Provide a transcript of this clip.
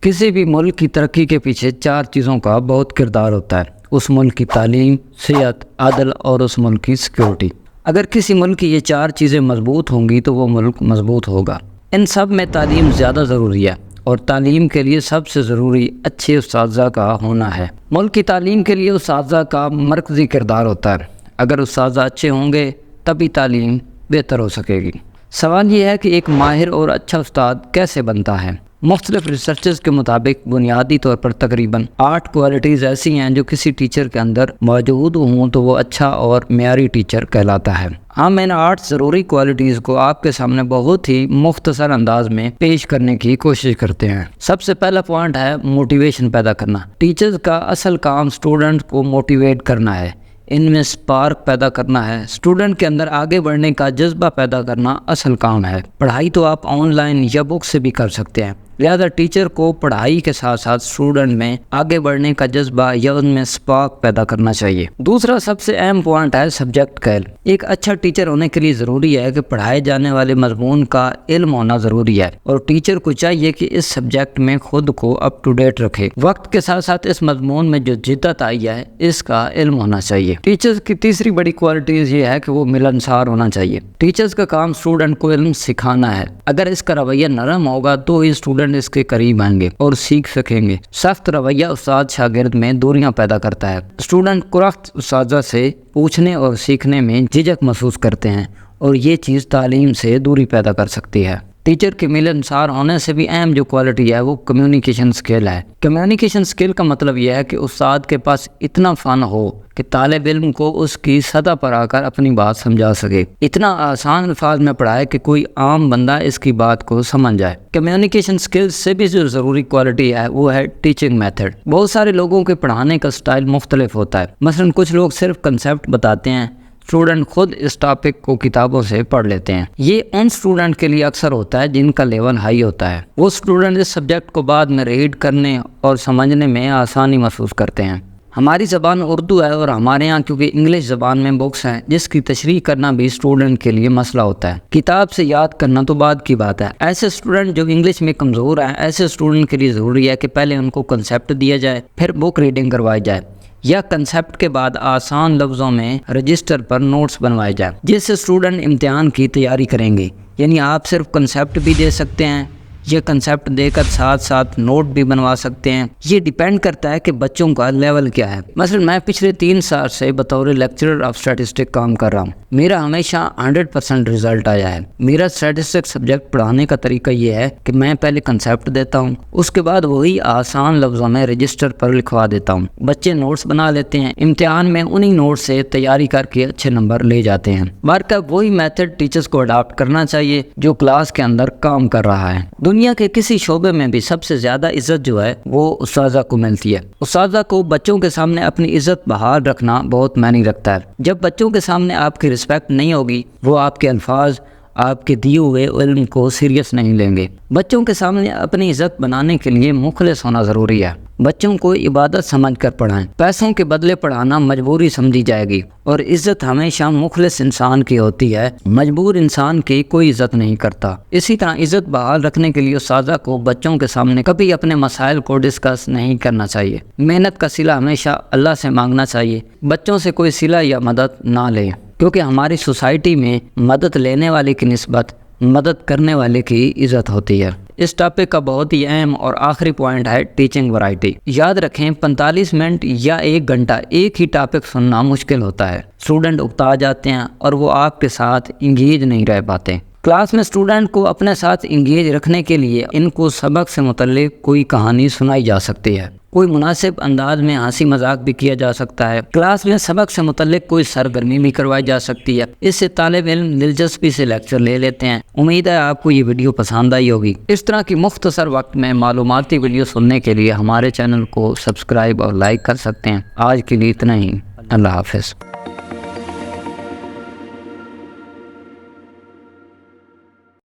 کسی بھی ملک کی ترقی کے پیچھے 4 چیزوں کا بہت کردار ہوتا ہے: اس ملک کی تعلیم، صحت، عدل اور اس ملک کی سیکیورٹی۔ اگر کسی ملک کی یہ 4 چیزیں مضبوط ہوں گی تو وہ ملک مضبوط ہوگا۔ ان سب میں تعلیم زیادہ ضروری ہے، اور تعلیم کے لیے سب سے ضروری اچھے اساتذہ کا ہونا ہے۔ ملک کی تعلیم کے لیے اساتذہ کا مرکزی کردار ہوتا ہے۔ اگر اساتذہ اچھے ہوں گے تبھی تعلیم بہتر ہو سکے گی۔ سوال یہ ہے کہ ایک ماہر اور اچھا استاد کیسے بنتا ہے؟ مختلف ریسرچز کے مطابق بنیادی طور پر تقریباً 8 کوالٹیز ایسی ہیں جو کسی ٹیچر کے اندر موجود ہوں تو وہ اچھا اور معیاری ٹیچر کہلاتا ہے۔ ہم ان 8 ضروری کوالٹیز کو آپ کے سامنے بہت ہی مختصر انداز میں پیش کرنے کی کوشش کرتے ہیں۔ سب سے پہلا پوائنٹ ہے موٹیویشن پیدا کرنا۔ ٹیچرز کا اصل کام اسٹوڈنٹ کو موٹیویٹ کرنا ہے، ان میں سپارک پیدا کرنا ہے۔ اسٹوڈنٹ کے اندر آگے بڑھنے کا جذبہ پیدا کرنا اصل کام ہے۔ پڑھائی تو آپ آن لائن یا بک سے بھی کر سکتے ہیں، لہذا ٹیچر کو پڑھائی کے ساتھ ساتھ اسٹوڈنٹ میں آگے بڑھنے کا جذبہ یا ان میں سپارک پیدا کرنا چاہیے۔ دوسرا سب سے اہم پوائنٹ ہے سبجیکٹ کا علم۔ ایک اچھا ٹیچر ہونے کے لیے ضروری ہے کہ پڑھائے جانے والے مضمون کا علم ہونا ضروری ہے، اور ٹیچر کو چاہیے کہ اس سبجیکٹ میں خود کو اپ ٹو ڈیٹ رکھے۔ وقت کے ساتھ ساتھ اس مضمون میں جو جدت آئی ہے اس کا علم ہونا چاہیے۔ ٹیچرز کی تیسری بڑی کوالٹیز یہ ہے کہ وہ ملنسار ہونا چاہیے۔ ٹیچرز کا کام اسٹوڈنٹ کو علم سکھانا ہے۔ اگر اس کا رویہ نرم ہوگا تو ہی اسٹوڈنٹ اس کے قریب آئیں گے اور سیکھ سکیں گے۔ سخت رویہ استاد شاگرد میں دوریاں پیدا کرتا ہے۔ اسٹوڈنٹ کرخت اساتذہ سے پوچھنے اور سیکھنے میں جھجک محسوس کرتے ہیں، اور یہ چیز تعلیم سے دوری پیدا کر سکتی ہے۔ ٹیچر کے ملنسار ہونے سے بھی اہم جو کوالٹی ہے وہ کمیونیکیشن سکل ہے۔ کمیونیکیشن سکل کا مطلب یہ ہے کہ استاد کے پاس اتنا فن ہو کہ طالب علم کو اس کی سطح پر آ کر اپنی بات سمجھا سکے، اتنا آسان الفاظ میں پڑھائے کہ کوئی عام بندہ اس کی بات کو سمجھ جائے۔ کمیونیکیشن سکل سے بھی جو ضروری کوالٹی ہے وہ ہے ٹیچنگ میتھڈ۔ بہت سارے لوگوں کے پڑھانے کا سٹائل مختلف ہوتا ہے۔ مثلا کچھ لوگ صرف کنسیپٹ بتاتے ہیں، اسٹوڈنٹ خود اس ٹاپک کو کتابوں سے پڑھ لیتے ہیں۔ یہ ان اسٹوڈنٹ کے لیے اکثر ہوتا ہے جن کا لیول ہائی ہوتا ہے۔ وہ اسٹوڈنٹ اس سبجیکٹ کو بعد میں ریڈ کرنے اور سمجھنے میں آسانی محسوس کرتے ہیں۔ ہماری زبان اردو ہے، اور ہمارے ہاں کیونکہ انگلش زبان میں بکس ہیں جس کی تشریح کرنا بھی اسٹوڈنٹ کے لیے مسئلہ ہوتا ہے۔ کتاب سے یاد کرنا تو بعد کی بات ہے۔ ایسے اسٹوڈنٹ جو انگلش میں کمزور ہیں، ایسے اسٹوڈنٹ کے لیے ضروری ہے کہ پہلے ان کو کنسیپٹ دیا جائے، پھر بک ریڈنگ کروائی جائے، یا کنسیپٹ کے بعد آسان لفظوں میں رجسٹر پر نوٹس بنوائے جائیں، جس سے اسٹوڈنٹ امتحان کی تیاری کریں گے۔ یعنی آپ صرف کنسیپٹ بھی دے سکتے ہیں، یہ کنسیپٹ دے کر ساتھ ساتھ نوٹ بھی بنوا سکتے ہیں۔ یہ ڈیپینڈ کرتا ہے کہ بچوں کا لیول کیا ہے۔ مثلا میں پچھلے 3 سال سے بطور لیکچرر آف اسٹیٹسٹک کام کر رہا ہوں۔ میرا ہمیشہ 100% رزلٹ آیا ہے۔ میرا اسٹیٹسٹک سبجیکٹ پڑھانے کا طریقہ یہ ہے کہ میں پہلے کنسیپٹ دیتا ہوں، اس کے بعد وہی آسان لفظوں میں رجسٹر پر لکھوا دیتا ہوں۔ بچے نوٹس بنا لیتے ہیں، امتحان میں انہی نوٹ سے تیاری کر کے اچھے نمبر لے جاتے ہیں۔ برکہ وہی میتھڈ ٹیچرز کو اڈاپٹ کرنا چاہیے جو کلاس کے اندر کام کر رہا ہے۔ دنیا کے کسی شعبے میں بھی سب سے زیادہ عزت جو ہے وہ اساتذہ کو ملتی ہے۔ اساتذہ کو بچوں کے سامنے اپنی عزت بحال رکھنا بہت معنی رکھتا ہے۔ جب بچوں کے سامنے آپ کی رسپیکٹ نہیں ہوگی، وہ آپ کے الفاظ، آپ کے دیے ہوئے علم کو سیریس نہیں لیں گے۔ بچوں کے سامنے اپنی عزت بنانے کے لیے مخلص ہونا ضروری ہے۔ بچوں کو عبادت سمجھ کر پڑھائیں۔ پیسوں کے بدلے پڑھانا مجبوری سمجھی جائے گی، اور عزت ہمیشہ مخلص انسان کی ہوتی ہے، مجبور انسان کی کوئی عزت نہیں کرتا۔ اسی طرح عزت بحال رکھنے کے لیے اساتذہ کو بچوں کے سامنے کبھی اپنے مسائل کو ڈسکس نہیں کرنا چاہیے۔ محنت کا صلہ ہمیشہ اللہ سے مانگنا چاہیے۔ بچوں سے کوئی صلہ یا مدد نہ لیں، کیونکہ ہماری سوسائٹی میں مدد لینے والے کی نسبت مدد کرنے والے کی عزت ہوتی ہے۔ اس ٹاپک کا بہت ہی اہم اور آخری پوائنٹ ہے ٹیچنگ ورائٹی۔ یاد رکھیں 45 منٹ یا 1 گھنٹہ ایک ہی ٹاپک سننا مشکل ہوتا ہے۔ اسٹوڈنٹ اکتا جاتے ہیں اور وہ آپ کے ساتھ انگیج نہیں رہ پاتے۔ کلاس میں اسٹوڈنٹ کو اپنے ساتھ انگیج رکھنے کے لیے ان کو سبق سے متعلق کوئی کہانی سنائی جا سکتی ہے، کوئی مناسب انداز میں ہنسی مذاق بھی کیا جا سکتا ہے۔ کلاس میں سبق سے متعلق کوئی سرگرمی بھی کروائی جا سکتی ہے۔ اس سے طالب علم دلچسپی سے لیکچر لے لیتے ہیں۔ امید ہے آپ کو یہ ویڈیو پسند آئی ہوگی۔ اس طرح کی مختصر وقت میں معلوماتی ویڈیو سننے کے لیے ہمارے چینل کو سبسکرائب اور لائک کر سکتے ہیں۔ آج کے لیے اتنا ہی۔ اللہ حافظ۔